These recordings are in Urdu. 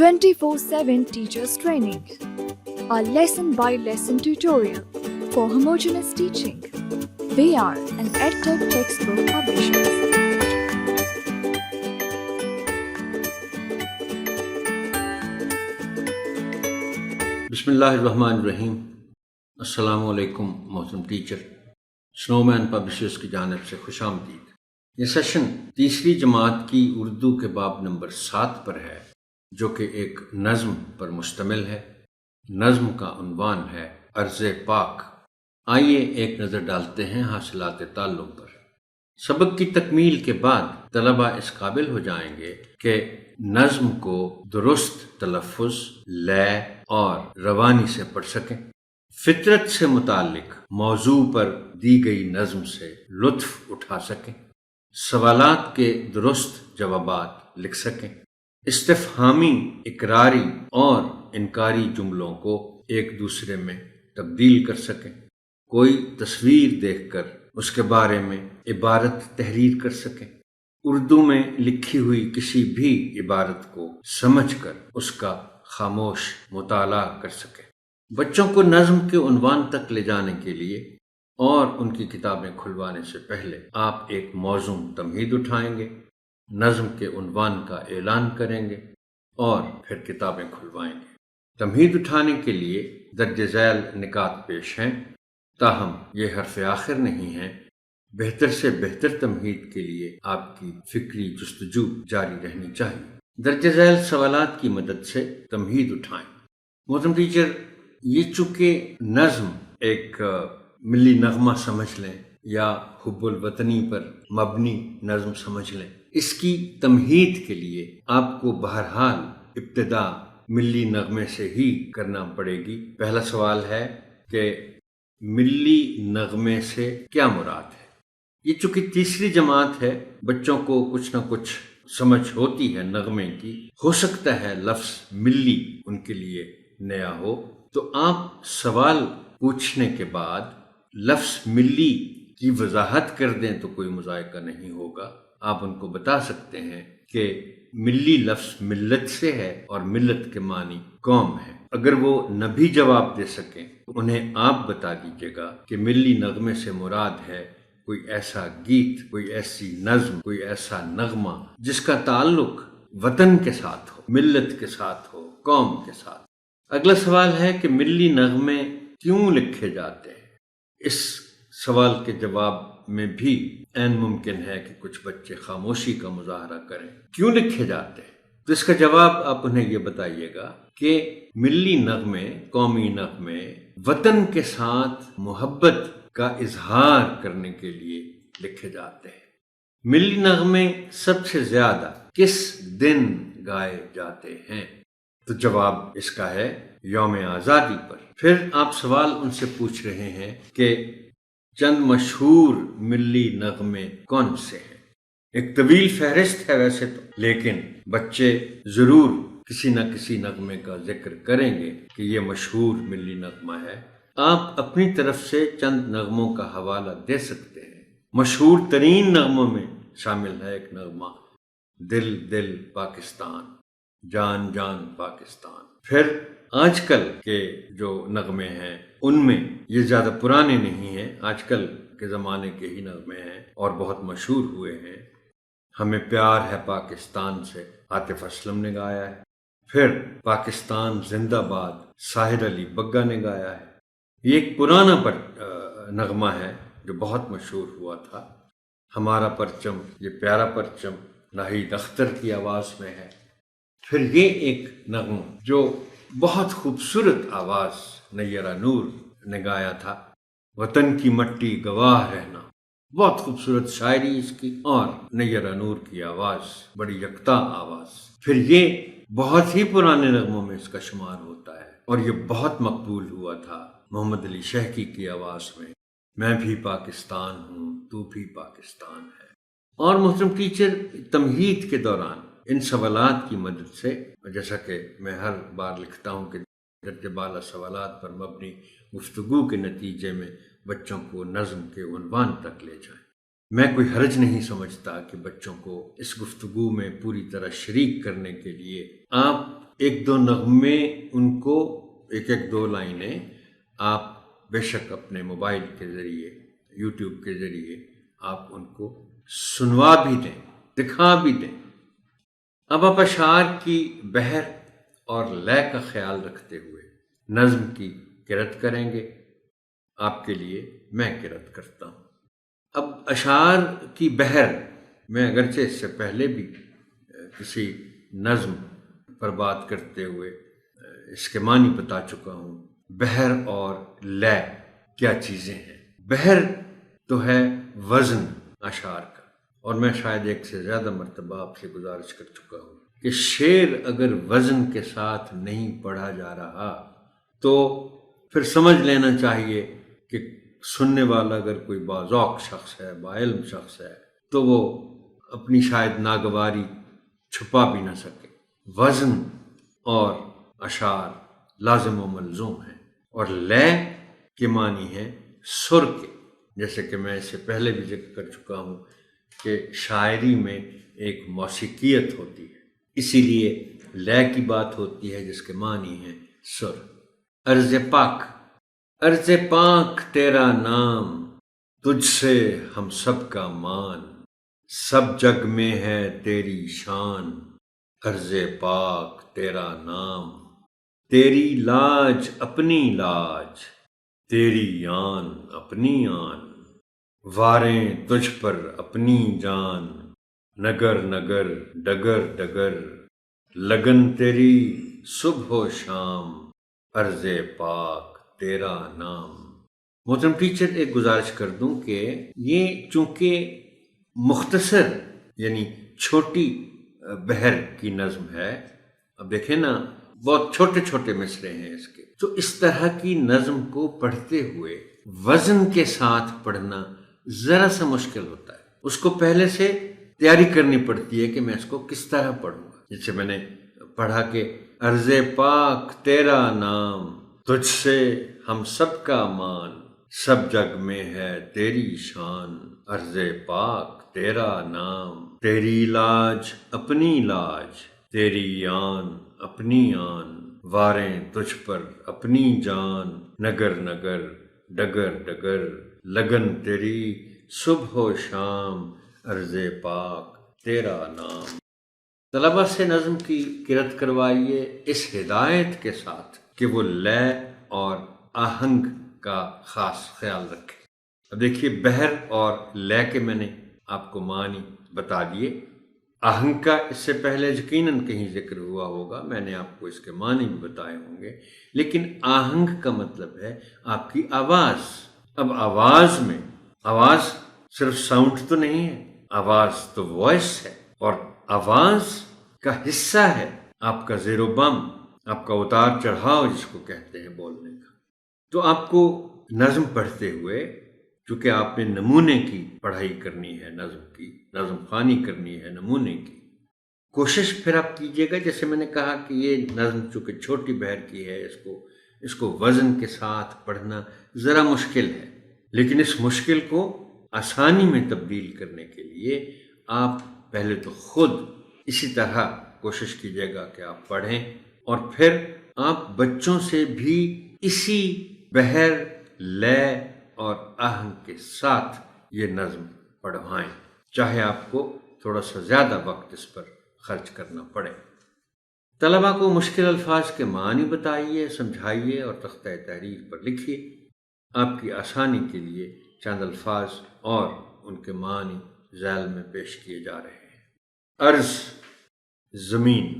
24/7 Teachers Training, a lesson-by-lesson tutorial for homogeneous teaching. We are an EdTech textbook publishers. بسم اللہ الرحمن الرحیم. السلام علیکم محترم ٹیچر. سنو مین پبلشرز کی جانب سے خوش آمدید. یہ سیشن تیسری جماعت کی اردو کے باب نمبر 7 پر ہے، جو کہ ایک نظم پر مشتمل ہے. نظم کا عنوان ہے عرض پاک. آئیے ایک نظر ڈالتے ہیں حاصلات تعلم پر. سبق کی تکمیل کے بعد طلبہ اس قابل ہو جائیں گے کہ نظم کو درست تلفظ، لے اور روانی سے پڑھ سکیں، فطرت سے متعلق موضوع پر دی گئی نظم سے لطف اٹھا سکیں، سوالات کے درست جوابات لکھ سکیں، استفہامی، اقراری اور انکاری جملوں کو ایک دوسرے میں تبدیل کر سکیں، کوئی تصویر دیکھ کر اس کے بارے میں عبارت تحریر کر سکیں، اردو میں لکھی ہوئی کسی بھی عبارت کو سمجھ کر اس کا خاموش مطالعہ کر سکیں. بچوں کو نظم کے عنوان تک لے جانے کے لیے اور ان کی کتابیں کھلوانے سے پہلے آپ ایک موزوں تمہید اٹھائیں گے، نظم کے عنوان کا اعلان کریں گے اور پھر کتابیں کھلوائیں گے. تمہید اٹھانے کے لیے درج ذیل نکات پیش ہیں، تاہم یہ حرف آخر نہیں ہیں. بہتر سے بہتر تمہید کے لیے آپ کی فکری جستجو جاری رہنی چاہیے. درج ذیل سوالات کی مدد سے تمہید اٹھائیں. محترم ٹیچر، یہ چونکہ نظم ایک ملی نغمہ سمجھ لیں یا حب الوطنی پر مبنی نظم سمجھ لیں، اس کی تمہید کے لیے آپ کو بہرحال ابتدا ملی نغمے سے ہی کرنا پڑے گی. پہلا سوال ہے کہ ملی نغمے سے کیا مراد ہے؟ یہ چونکہ تیسری جماعت ہے، بچوں کو کچھ نہ کچھ سمجھ ہوتی ہے نغمے کی. ہو سکتا ہے لفظ ملی ان کے لیے نیا ہو، تو آپ سوال پوچھنے کے بعد لفظ ملی کی وضاحت کر دیں تو کوئی مذائقہ نہیں ہوگا. آپ ان کو بتا سکتے ہیں کہ ملی لفظ ملت سے ہے اور ملت کے معنی قوم ہے. اگر وہ نہ بھی جواب دے سکیں تو انہیں آپ بتا دیجیے گا کہ ملی نغمے سے مراد ہے کوئی ایسا گیت، کوئی ایسی نظم، کوئی ایسا نغمہ جس کا تعلق وطن کے ساتھ ہو، ملت کے ساتھ ہو، قوم کے ساتھ. اگلا سوال ہے کہ ملی نغمے کیوں لکھے جاتے ہیں؟ اس سوال کے جواب میں بھی عین ممکن ہے کہ کچھ بچے خاموشی کا مظاہرہ کریں. کیوں لکھے جاتے ہیں؟ تو اس کا جواب آپ انہیں یہ بتائیے گا کہ ملی نغمے، قومی نغمے وطن کے ساتھ محبت کا اظہار کرنے کے لیے لکھے جاتے ہیں. ملی نغمے سب سے زیادہ کس دن گائے جاتے ہیں؟ تو جواب اس کا ہے یوم آزادی پر. پھر آپ سوال ان سے پوچھ رہے ہیں کہ چند مشہور ملی نغمے کون سے ہیں. ایک طویل فہرست ہے ویسے تو، لیکن بچے ضرور کسی نہ کسی نغمے کا ذکر کریں گے کہ یہ مشہور ملی نغمہ ہے. آپ اپنی طرف سے چند نغموں کا حوالہ دے سکتے ہیں. مشہور ترین نغموں میں شامل ہے ایک نغمہ دل دل پاکستان، جان جان پاکستان. پھر آج کل کے جو نغمے ہیں ان میں یہ زیادہ پرانے نہیں ہیں، آج کل کے زمانے کے ہی نغمے ہیں اور بہت مشہور ہوئے ہیں. ہمیں پیار ہے پاکستان سے عاطف اسلم نے گایا ہے. پھر پاکستان زندہ باد ساحر علی بگا نے گایا ہے. یہ ایک پرانا نغمہ ہے جو بہت مشہور ہوا تھا. ہمارا پرچم یہ پیارا پرچم ناہید اختر کی آواز میں ہے. پھر یہ ایک نغمہ جو بہت خوبصورت آواز نیرہ نور نے گایا تھا، وطن کی مٹی گواہ رہنا. بہت خوبصورت شاعری اس کی اور نیرہ نور کی آواز بڑی یکتا آواز. پھر یہ بہت ہی پرانے نغموں میں اس کا شمار ہوتا ہے اور یہ بہت مقبول ہوا تھا محمد علی شہکی کی آواز میں، میں بھی پاکستان ہوں تو بھی پاکستان ہے. اور محترم ٹیچر، تمہید کے دوران ان سوالات کی مدد سے، جیسا کہ میں ہر بار لکھتا ہوں کہ درجہ بالا سوالات پر مبنی گفتگو کے نتیجے میں بچوں کو نظم کے عنوان تک لے جائیں. میں کوئی حرج نہیں سمجھتا کہ بچوں کو اس گفتگو میں پوری طرح شریک کرنے کے لیے آپ ایک دو نغمے ان کو ایک ایک دو لائنیں آپ بے شک اپنے موبائل کے ذریعے یوٹیوب کے ذریعے آپ ان کو سنوا بھی دیں، دکھا بھی دیں۔ اب آپ اشعار کی بحر اور لے کا خیال رکھتے ہوئے نظم کی قرأت کریں گے۔ آپ کے لیے میں قرأت کرتا ہوں۔ اب اشعار کی بحر میں اگرچہ اس سے پہلے بھی کسی نظم پر بات کرتے ہوئے اس کے معنی بتا چکا ہوں۔ بحر اور لے کیا چیزیں ہیں؟ بحر تو ہے وزن اشعار کا، اور میں شاید ایک سے زیادہ مرتبہ آپ سے گزارش کر چکا ہوں کہ شعر اگر وزن کے ساتھ نہیں پڑھا جا رہا تو پھر سمجھ لینا چاہیے کہ سننے والا اگر کوئی باذوق شخص ہے، باعلم شخص ہے، تو وہ اپنی شاید ناگواری چھپا بھی نہ سکے۔ وزن اور اشعار لازم و ملزوم ہیں، اور لے کے معنی ہے سر کے، جیسے کہ میں اس سے پہلے بھی ذکر کر چکا ہوں کہ شاعری میں ایک موسیقیت ہوتی ہے، اسی لیے لے کی بات ہوتی ہے جس کے معنی ہے سر۔ عرض پاک، عرض پاک تیرا نام، تجھ سے ہم سب کا مان، سب جگ میں ہے تیری شان، عرض پاک تیرا نام، تیری لاج اپنی لاج، تیری آن اپنی آن، واریں تجھ پر اپنی جان، نگر نگر ڈگر ڈگر، لگن تیری صبح و شام، عرض پاک تیرا نام۔ محترم ٹیچر، ایک گزارش کر دوں کہ یہ چونکہ مختصر یعنی چھوٹی بحر کی نظم ہے، اب دیکھیں نا بہت چھوٹے چھوٹے مصرے ہیں اس کے، تو اس طرح کی نظم کو پڑھتے ہوئے وزن کے ساتھ پڑھنا ذرا سا مشکل ہوتا ہے۔ اس کو پہلے سے تیاری کرنی پڑتی ہے کہ میں اس کو کس طرح پڑھوں گا۔ جیسے میں نے پڑھا کہ عرض پاک تیرا نام، تجھ سے ہم سب کا مان، سب جگ میں ہے تیری شان، عرض پاک تیرا نام، تیری لاج اپنی لاج، تیری آن اپنی آن، واریں تجھ پر اپنی جان، نگر نگر ڈگر ڈگر، لگن تیری صبح و شام، عرض پاک تیرا نام۔ طلبہ سے نظم کی قرأت کروائیے اس ہدایت کے ساتھ کہ وہ لے اور آہنگ کا خاص خیال رکھیں۔ اب دیکھیے، بحر اور لے کے میں نے آپ کو معنی بتا دیے۔ آہنگ کا اس سے پہلے یقیناً کہیں ذکر ہوا ہوگا، میں نے آپ کو اس کے معنی بھی بتائے ہوں گے، لیکن آہنگ کا مطلب ہے آپ کی آواز۔ اب آواز میں، آواز صرف ساؤنڈ تو نہیں ہے، آواز تو وائس ہے، اور آواز کا حصہ ہے آپ کا زیر و بم، آپ کا اتار چڑھاؤ جس کو کہتے ہیں بولنے کا۔ تو آپ کو نظم پڑھتے ہوئے، چونکہ آپ نے نمونے کی پڑھائی کرنی ہے، نظم کی نظم خوانی کرنی ہے نمونے کی، کوشش پھر آپ کیجیے گا، جیسے میں نے کہا کہ یہ نظم چونکہ چھوٹی بحر کی ہے، اس کو وزن کے ساتھ پڑھنا ذرا مشکل ہے، لیکن اس مشکل کو آسانی میں تبدیل کرنے کے لیے آپ پہلے تو خود اسی طرح کوشش کیجیے گا کہ آپ پڑھیں، اور پھر آپ بچوں سے بھی اسی بحر، لے اور آہنگ کے ساتھ یہ نظم پڑھوائیں، چاہے آپ کو تھوڑا سا زیادہ وقت اس پر خرچ کرنا پڑے۔ طلبہ کو مشکل الفاظ کے معنی بتائیے، سمجھائیے اور تختہ تحریر پر لکھیے۔ آپ کی آسانی کے لیے چند الفاظ اور ان کے معنی ذیل میں پیش کیے جا رہے ہیں۔ عرض زمین،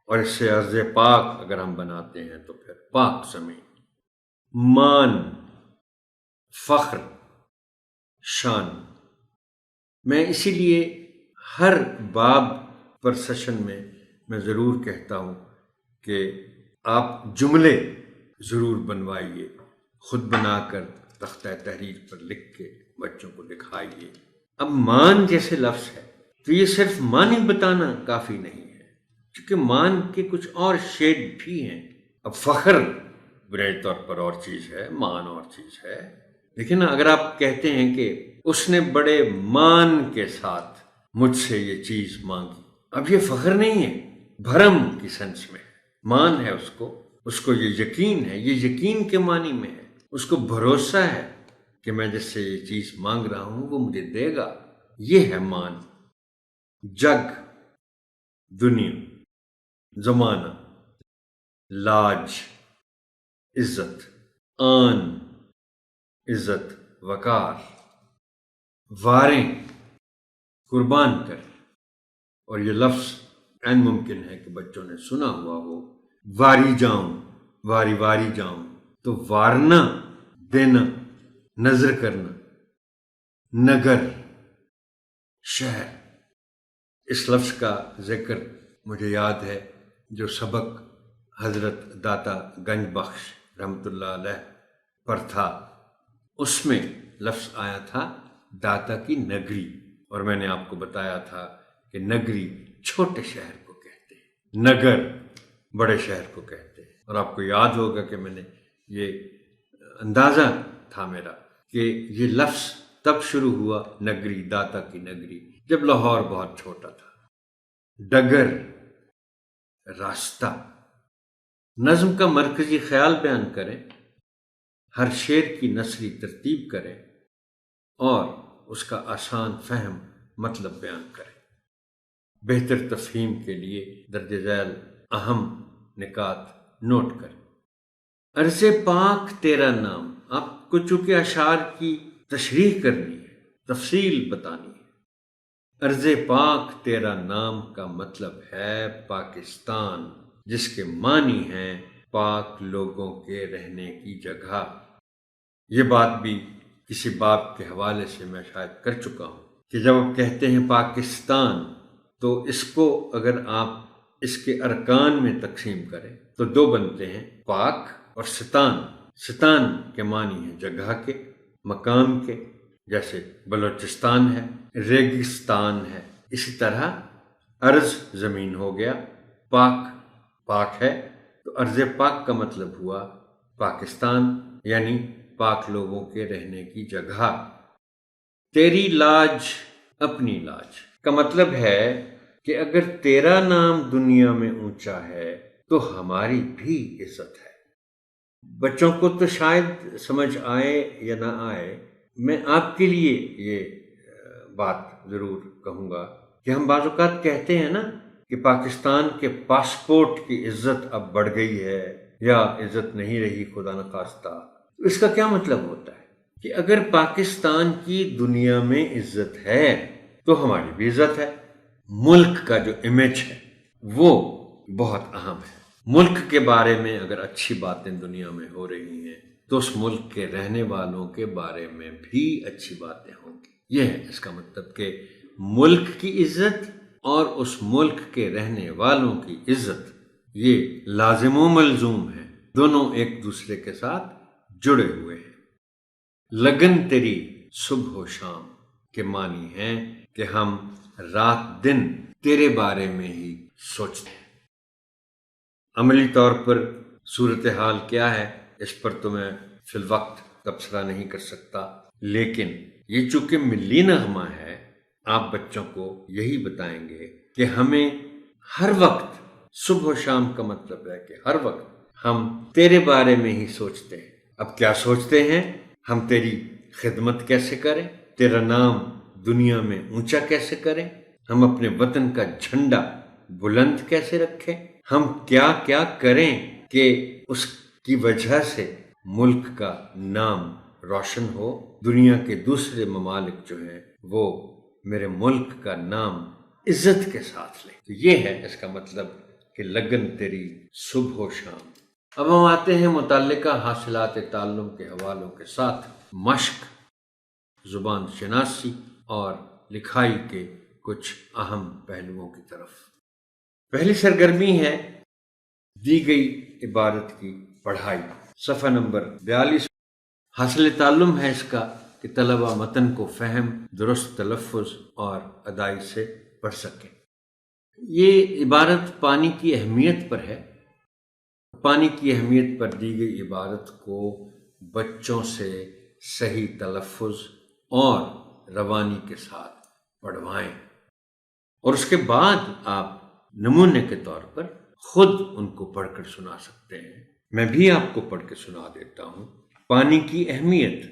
اور اس سے عرض پاک اگر ہم بناتے ہیں تو پھر پاک زمین۔ مان، فخر، شان۔ میں اسی لیے ہر باب پر سیشن میں ضرور کہتا ہوں کہ آپ جملے ضرور بنوائیے، خود بنا کر تختہ تحریر پر لکھ کے بچوں کو دکھائیے۔ اب مان جیسے لفظ ہے تو یہ صرف معنی بتانا کافی نہیں ہے، کیونکہ مان کے کچھ اور شیڈ بھی ہیں۔ اب فخر بنیادی طور پر اور چیز ہے، مان اور چیز ہے، لیکن اگر آپ کہتے ہیں کہ اس نے بڑے مان کے ساتھ مجھ سے یہ چیز مانگی، اب یہ فخر نہیں ہے، بھرم کی سینس میں ہے۔ مان ہے اس کو یہ یقین ہے، یہ یقین کے معنی میں ہے، اس کو بھروسہ ہے کہ میں جس سے یہ چیز مانگ رہا ہوں وہ مجھے دے گا، یہ ہے مان۔ جگ، دنیا، زمانہ، لاج، عزت، آن، عزت، وقار، واریں، قربان کر۔ اور یہ لفظ عین ممکن ہے کہ بچوں نے سنا ہوا ہو، واری جاؤں، واری واری جاؤں، تو وارنا دینا، نظر کرنا، نگر، شہر۔ اس لفظ کا ذکر مجھے یاد ہے جو سبق حضرت داتا گنج بخش رحمۃ اللہ علیہ پر تھا، اس میں لفظ آیا تھا داتا کی نگری، اور میں نے آپ کو بتایا تھا کہ نگری چھوٹے شہر کو کہتے ہیں، نگر بڑے شہر کو کہتے ہیں۔ اور آپ کو یاد ہوگا کہ میں نے یہ اندازہ تھا میرا کہ یہ لفظ تب شروع ہوا، نگری، داتا کی نگری، جب لاہور بہت چھوٹا تھا۔ ڈگر، راستہ۔ نظم کا مرکزی خیال بیان کریں، ہر شعر کی نثری ترتیب کریں اور اس کا آسان فہم مطلب بیان کریں۔ بہتر تفہیم کے لیے درج ذیل اہم نکات نوٹ کریں۔ عرض پاک تیرا نام، آپ کو چونکہ اشعار کی تشریح کرنی ہے، تفصیل بتانی ہے۔ عرض پاک تیرا نام کا مطلب ہے پاکستان، جس کے معنی ہیں پاک لوگوں کے رہنے کی جگہ۔ یہ بات بھی کسی باب کے حوالے سے میں شاید کر چکا ہوں کہ جب آپ کہتے ہیں پاکستان تو اس کو اگر آپ اس کے ارکان میں تقسیم کریں تو دو بنتے ہیں، پاک اور ستان۔ ستان کے معنی ہیں جگہ کے، مقام کے، جیسے بلوچستان ہے، ریگستان ہے۔ اسی طرح ارض زمین ہو گیا، پاک پاک ہے، تو ارض پاک کا مطلب ہوا پاکستان، یعنی پاک لوگوں کے رہنے کی جگہ۔ تیری لاج اپنی لاج کا مطلب ہے کہ اگر تیرا نام دنیا میں اونچا ہے تو ہماری بھی عزت ہے۔ بچوں کو تو شاید سمجھ آئے یا نہ آئے، میں آپ کے لیے یہ بات ضرور کہوں گا کہ ہم بعض اوقات کہتے ہیں نا کہ پاکستان کے پاسپورٹ کی عزت اب بڑھ گئی ہے یا عزت نہیں رہی خدا نخواستہ۔ تو اس کا کیا مطلب ہوتا ہے کہ اگر پاکستان کی دنیا میں عزت ہے تو ہماری بھی عزت ہے۔ ملک کا جو امیج ہے وہ بہت اہم ہے۔ ملک کے بارے میں اگر اچھی باتیں دنیا میں ہو رہی ہیں تو اس ملک کے رہنے والوں کے بارے میں بھی اچھی باتیں ہوں گی۔ یہ ہے اس کا مطلب کہ ملک کی عزت اور اس ملک کے رہنے والوں کی عزت یہ لازم و ملزوم ہے، دونوں ایک دوسرے کے ساتھ جڑے ہوئے ہیں۔ لگن تیری صبح و شام کے معنی ہیں کہ ہم رات دن تیرے بارے میں ہی سوچتے ہیں۔ عملی طور پر صورتحال کیا ہے اس پر تو میں فی الوقت تبصرہ نہیں کر سکتا، لیکن یہ چونکہ ملی نغمہ ہے، آپ بچوں کو یہی بتائیں گے کہ ہمیں ہر وقت، صبح و شام کا مطلب ہے کہ ہر وقت ہم تیرے بارے میں ہی سوچتے ہیں۔ اب کیا سوچتے ہیں؟ ہم تیری خدمت کیسے کریں، تیرا نام دنیا میں اونچا کیسے کریں، ہم اپنے وطن کا جھنڈا بلند کیسے رکھیں، ہم کیا کیا کریں کہ اس کی وجہ سے ملک کا نام روشن ہو، دنیا کے دوسرے ممالک جو ہیں وہ میرے ملک کا نام عزت کے ساتھ لیں۔ تو یہ ہے اس کا مطلب کہ لگن تیری صبح و شام۔ اب ہم آتے ہیں متعلقہ حاصلات تعلم کے حوالوں کے ساتھ مشق، زبان شناسی اور لکھائی کے کچھ اہم پہلوؤں کی طرف۔ پہلی سرگرمی ہے دی گئی عبارت کی پڑھائی، صفحہ نمبر 42۔ حاصل تعلم ہے اس کا کہ طلبہ متن کو فہم، درست تلفظ اور ادائی سے پڑھ سکیں۔ یہ عبارت پانی کی اہمیت پر ہے۔ پانی کی اہمیت پر دی گئی عبارت کو بچوں سے صحیح تلفظ اور روانی کے ساتھ پڑھوائیں، اور اس کے بعد آپ نمونے کے طور پر خود ان کو پڑھ کر سنا سکتے ہیں۔ میں بھی آپ کو پڑھ کے سنا دیتا ہوں۔ پانی کی اہمیت۔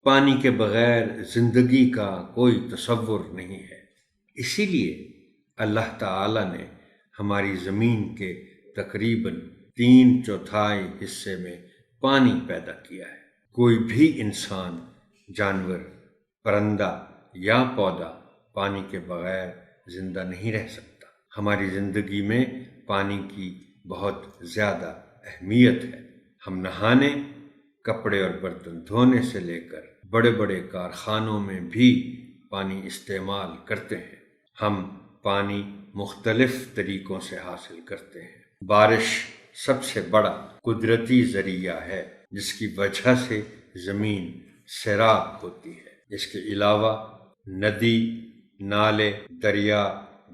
پانی کے بغیر زندگی کا کوئی تصور نہیں ہے، اسی لیے اللہ تعالی نے ہماری زمین کے تقریباً 3/4 حصے میں پانی پیدا کیا ہے۔ کوئی بھی انسان، جانور، پرندہ یا پودا پانی کے بغیر زندہ نہیں رہ سکتا۔ ہماری زندگی میں پانی کی بہت زیادہ اہمیت ہے۔ ہم نہانے، کپڑے اور برتن دھونے سے لے کر بڑے بڑے کارخانوں میں بھی پانی استعمال کرتے ہیں۔ ہم پانی مختلف طریقوں سے حاصل کرتے ہیں۔ بارش سب سے بڑا قدرتی ذریعہ ہے جس کی وجہ سے زمین سیراب ہوتی ہے۔ اس کے علاوہ ندی، نالے، دریا،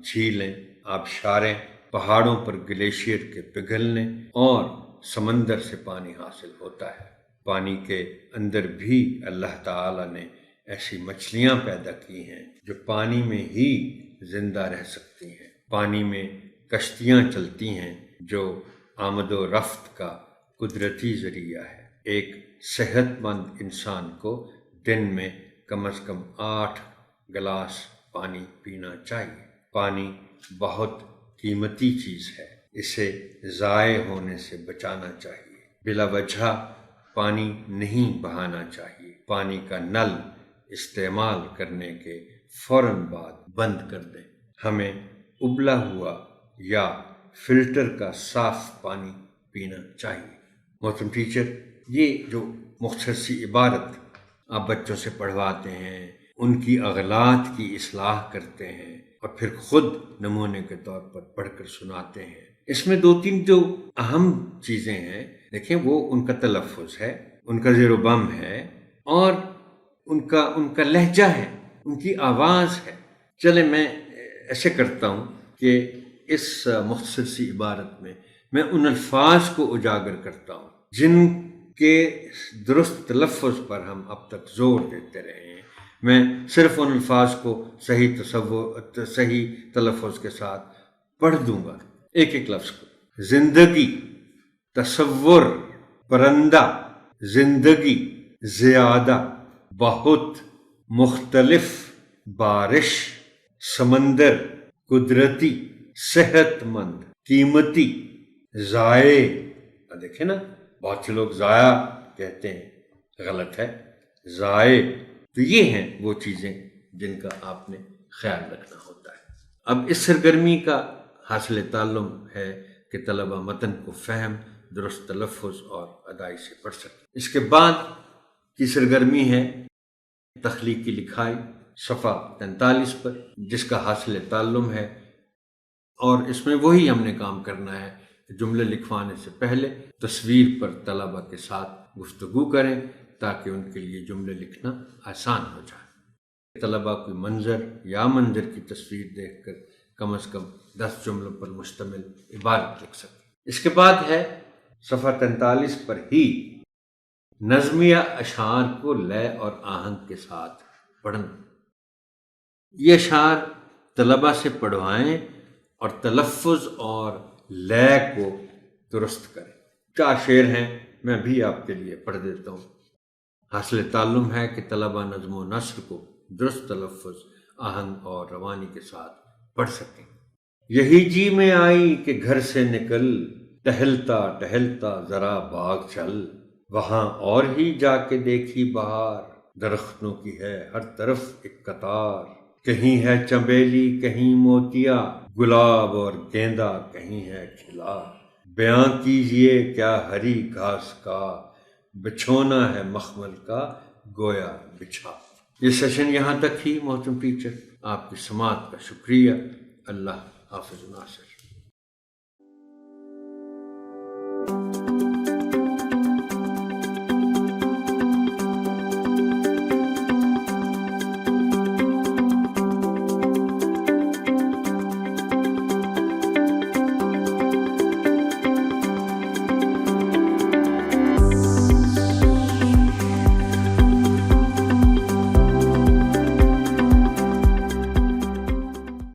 جھیلیں، آبشاریں، پہاڑوں پر گلیشیئر کے پگھلنے اور سمندر سے پانی حاصل ہوتا ہے۔ پانی کے اندر بھی اللہ تعالی نے ایسی مچھلیاں پیدا کی ہیں جو پانی میں ہی زندہ رہ سکتی ہیں۔ پانی میں کشتیاں چلتی ہیں جو آمد و رفت کا قدرتی ذریعہ ہے۔ ایک صحت مند انسان کو دن میں کم از کم 8 گلاس پانی پینا چاہیے۔ پانی بہت قیمتی چیز ہے، اسے ضائع ہونے سے بچانا چاہیے۔ بلا وجہ پانی نہیں بہانا چاہیے۔ پانی کا نل استعمال کرنے کے فوراً بعد بند کر دیں۔ ہمیں ابلا ہوا یا فلٹر کا صاف پانی پینا چاہیے۔ محترم ٹیچر، یہ جو مختصر سی عبارت آپ بچوں سے پڑھواتے ہیں، ان کی اغلاط کی اصلاح کرتے ہیں اور پھر خود نمونے کے طور پر پڑھ کر سناتے ہیں، اس میں 2-3 جو اہم چیزیں ہیں، دیکھیں وہ ان کا تلفظ ہے، ان کا زیر و بم ہے اور ان کا لہجہ ہے، ان کی آواز ہے۔ چلے میں ایسے کرتا ہوں کہ اس مختصر سی عبارت میں ان الفاظ کو اجاگر کرتا ہوں جن کے درست تلفظ پر ہم اب تک زور دیتے رہے ہیں۔ میں صرف ان الفاظ کو صحیح تلفظ کے ساتھ پڑھ دوں گا، ایک ایک لفظ کو۔ زندگی، تصور، پرندہ، زندگی، زیادہ، بہت، مختلف، بارش، سمندر، قدرتی، صحت مند، قیمتی، ضائع۔ دیکھیں نا، بہت سے لوگ ضائع کہتے ہیں، غلط ہے، ضائع۔ تو یہ ہیں وہ چیزیں جن کا آپ نے خیال رکھنا ہوتا ہے۔ اب اس سرگرمی کا حاصل تعلم ہے کہ طلبہ متن کو فہم، درست تلفظ اور ادائی سے پڑھ سکیں۔ اس کے بعد کی سرگرمی ہے تخلیقی لکھائی، صفحہ 43 پر، جس کا حاصل تعلم ہے، اور اس میں وہی ہم نے کام کرنا ہے کہ جملے لکھوانے سے پہلے تصویر پر طلبہ کے ساتھ گفتگو کریں تاکہ ان کے لیے جملے لکھنا آسان ہو جائے۔ طلبہ کوئی منظر یا منظر کی تصویر دیکھ کر کم از کم 10 جملوں پر مشتمل عبارت لکھ سکیں۔ اس کے بعد ہے صفحہ 43 پر ہی نظمیہ اشعار کو لے اور آہنگ کے ساتھ پڑھنا۔ یہ اشعار طلبہ سے پڑھوائیں اور تلفظ اور لے کو درست کریں۔ 4 شعر ہیں، میں بھی آپ کے لیے پڑھ دیتا ہوں۔ حاصل تعلم ہے کہ طلبہ نظم و نثر کو درست تلفظ، آہنگ اور روانی کے ساتھ پڑھ سکیں۔ یہی جی میں آئی کہ گھر سے نکل، ٹہلتا ٹہلتا ذرا باغ چل، وہاں اور ہی جا کے دیکھی بہار، درختوں کی ہے ہر طرف ایک قطار، کہیں ہے چنبیلی کہیں موتیا، گلاب اور گیندا کہیں ہے کھلا، بیاں کیجئے کیا ہری گھاس کا، بچھونا ہے مخمل کا گویا بچھا۔ یہ سیشن یہاں تک ہی محترم ٹیچر، آپ کی سماعت کا شکریہ۔ اللہ حافظ ناصر۔